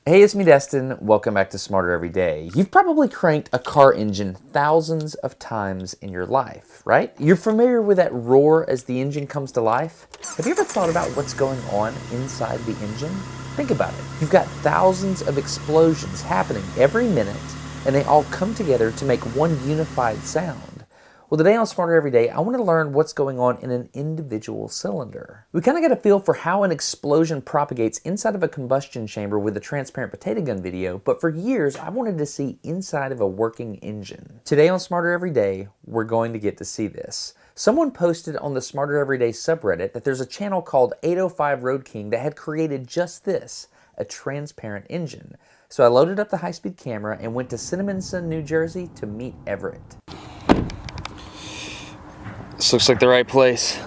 Hey, it's me, Destin. Welcome back to Smarter Every Day. You've probably cranked a car engine thousands of times in your life, right? You're familiar with that roar as the engine comes to life? Have you ever thought about what's going on inside the engine? Think about it. You've got thousands of explosions happening every minute, and they all come together to make one unified sound. Well, today on Smarter Every Day, I want to learn what's going on in an individual cylinder. We kind of get a feel for how an explosion propagates inside of a combustion chamber with the transparent potato gun video, but for years, I wanted to see inside of a working engine. Today on Smarter Every Day, we're going to get to see this. Someone posted on the Smarter Every Day subreddit that there's a channel called 805 Road King that had created just this, a transparent engine. So I loaded up the high-speed camera and went to Cinnaminson, New Jersey to meet Everett. This looks like the right place.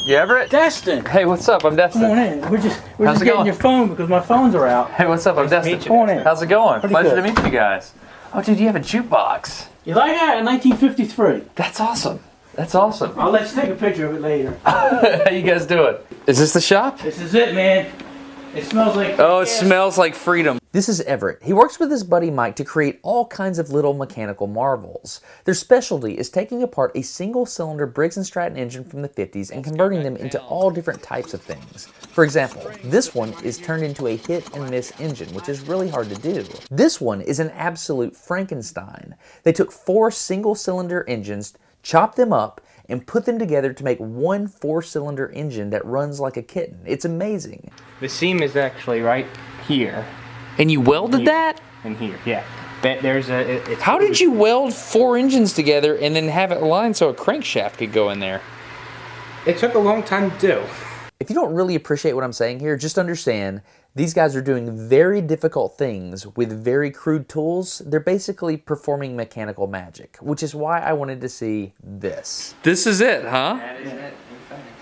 You Everett? Destin! Hey, what's up? I'm Destin. Come on in. We're just getting your phone because my phones are out. Hey, what's up? I'm Destin. Come on in. How's it going? Pretty Pleasure good. to meet you guys. Oh, dude, you have a jukebox. You like that? In 1953. That's awesome. That's awesome. I'll let you take a picture of it later. How you guys doing? Is this the shop? This is it, man. It smells like... Oh, it smells like freedom. This is Everett. He works with his buddy Mike to create all kinds of little mechanical marvels. Their specialty is taking apart a single-cylinder Briggs & Stratton engine from the 50s and converting them into all different types of things. For example, this one is turned into a hit-and-miss engine, which is really hard to do. This one is an absolute Frankenstein. They took 4 single-cylinder engines, chopped them up, and put them together to make one 4-cylinder engine that runs like a kitten. It's amazing. The seam is actually right here. And you welded that? And here, yeah. There's a. How did you weld 4 engines together and then have it aligned so a crankshaft could go in there? It took a long time to do. If you don't really appreciate what I'm saying here, just understand these guys are doing very difficult things with very crude tools. They're basically performing mechanical magic, which is why I wanted to see this. This is it, huh? That is it.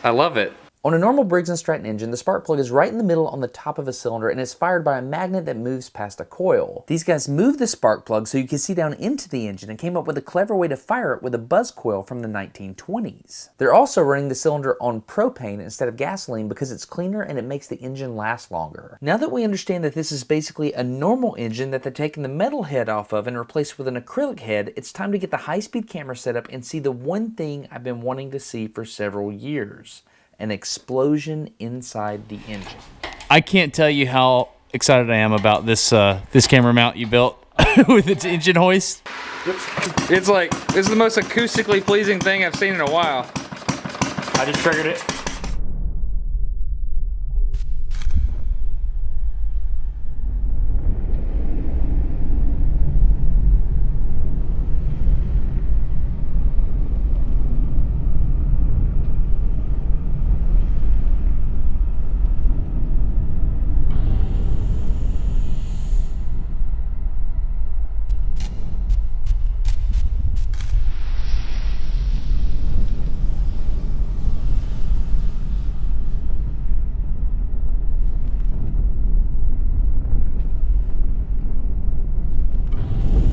I love it. On a normal Briggs & Stratton engine, the spark plug is right in the middle on the top of a cylinder and is fired by a magnet that moves past a coil. These guys moved the spark plug so you can see down into the engine and came up with a clever way to fire it with a buzz coil from the 1920s. They're also running the cylinder on propane instead of gasoline because it's cleaner and it makes the engine last longer. Now that we understand that this is basically a normal engine that they're taking the metal head off of and replaced with an acrylic head, it's time to get the high-speed camera set up and see the one thing I've been wanting to see for several years. An explosion inside the engine. I can't tell you how excited I am about this this camera mount you built with its engine hoist. It's like, this is the most acoustically pleasing thing I've seen in a while. I just triggered it.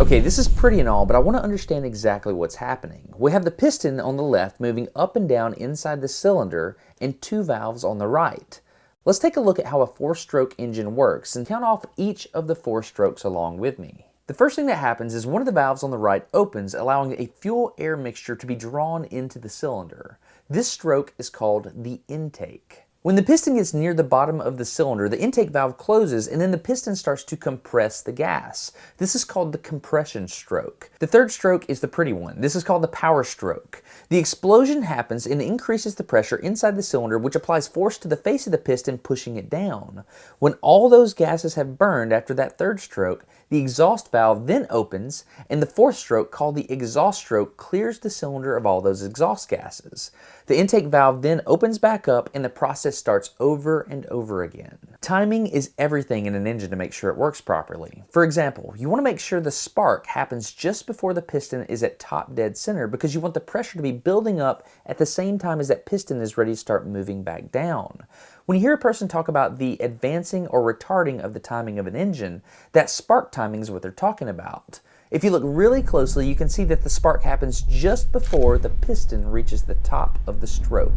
Okay, this is pretty and all, but I want to understand exactly what's happening. We have the piston on the left moving up and down inside the cylinder and 2 valves on the right. Let's take a look at how a 4-stroke engine works and count off each of the 4 strokes along with me. The first thing that happens is one of the valves on the right opens, allowing a fuel-air mixture to be drawn into the cylinder. This stroke is called the intake. When the piston gets near the bottom of the cylinder, the intake valve closes and then the piston starts to compress the gas. This is called the compression stroke. The third stroke is the pretty one. This is called the power stroke. The explosion happens and increases the pressure inside the cylinder, which applies force to the face of the piston, pushing it down. When all those gases have burned after that third stroke, the exhaust valve then opens, and the fourth stroke, called the exhaust stroke, clears the cylinder of all those exhaust gases. The intake valve then opens back up and the process starts over and over again. Timing is everything in an engine to make sure it works properly. For example, you want to make sure the spark happens just before the piston is at top dead center because you want the pressure to be building up at the same time as that piston is ready to start moving back down. When you hear a person talk about the advancing or retarding of the timing of an engine, that spark timing is what they're talking about. If you look really closely, you can see that the spark happens just before the piston reaches the top of the stroke.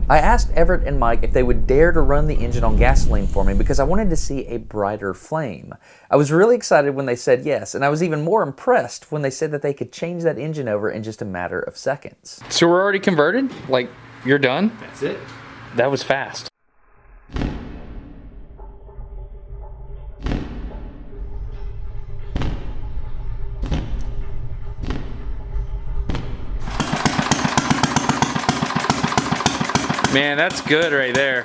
I asked Everett and Mike if they would dare to run the engine on gasoline for me because I wanted to see a brighter flame. I was really excited when they said yes, and I was even more impressed when they said that they could change that engine over in just a matter of seconds. So we're already converted? Like, you're done? That's it. That was fast. Man, that's good right there.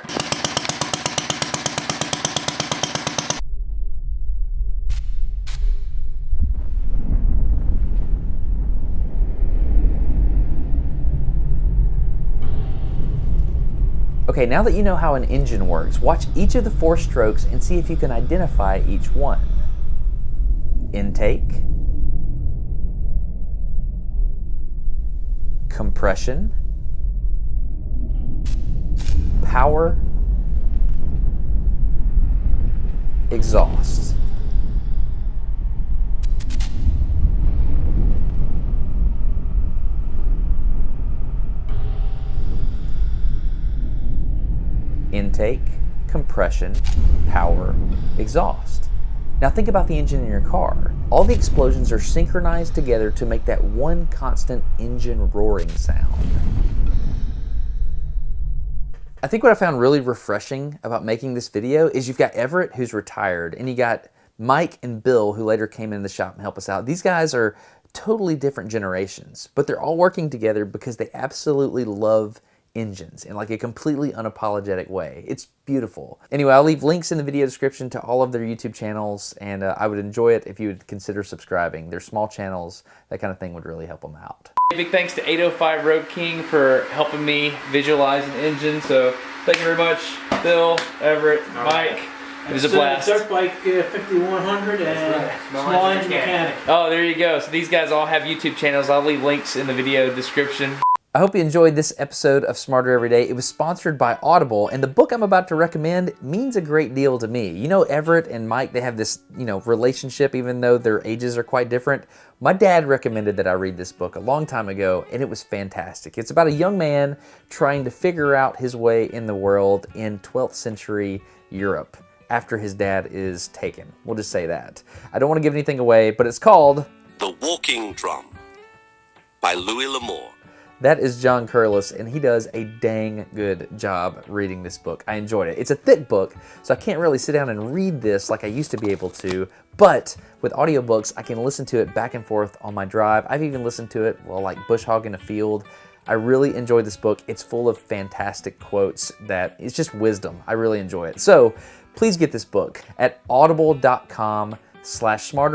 Okay, now that you know how an engine works, watch each of the 4 strokes and see if you can identify each one. Intake, compression, power, exhaust. Intake, compression, power, exhaust. Now think about the engine in your car. All the explosions are synchronized together to make that one constant engine roaring sound. I think what I found really refreshing about making this video is you've got Everett, who's retired, and you got Mike and Bill, who later came in the shop and helped us out. These guys are totally different generations, but they're all working together because they absolutely love engines in like a completely unapologetic way. It's beautiful. Anyway, I'll leave links in the video description to all of their YouTube channels, and I would enjoy it if you would consider subscribing. They're small channels. That kind of thing would really help them out. Big thanks to 805 Road King for helping me visualize an engine. So thank you very much, Bill, Everett, Mike. It was a blast. Dirt Bike 5100 and Small Engine Mechanic. Oh, there you go. So these guys all have YouTube channels. I'll leave links in the video description. I hope you enjoyed this episode of Smarter Every Day. It was sponsored by Audible, and the book I'm about to recommend means a great deal to me. You know, Everett and Mike, they have this, relationship, even though their ages are quite different. My dad recommended that I read this book a long time ago, and it was fantastic. It's about a young man trying to figure out his way in the world in 12th century Europe after his dad is taken. We'll just say that. I don't want to give anything away, but it's called The Walking Drum by Louis L'Amour. That is John Curlis, and he does a dang good job reading this book. I enjoyed it. It's a thick book, so I can't really sit down and read this like I used to be able to, but with audiobooks, I can listen to it back and forth on my drive. I've even listened to it while like bush hogging a field. I really enjoyed this book. It's full of fantastic quotes that it's just wisdom. I really enjoy it. So please get this book at audible.com/smarter.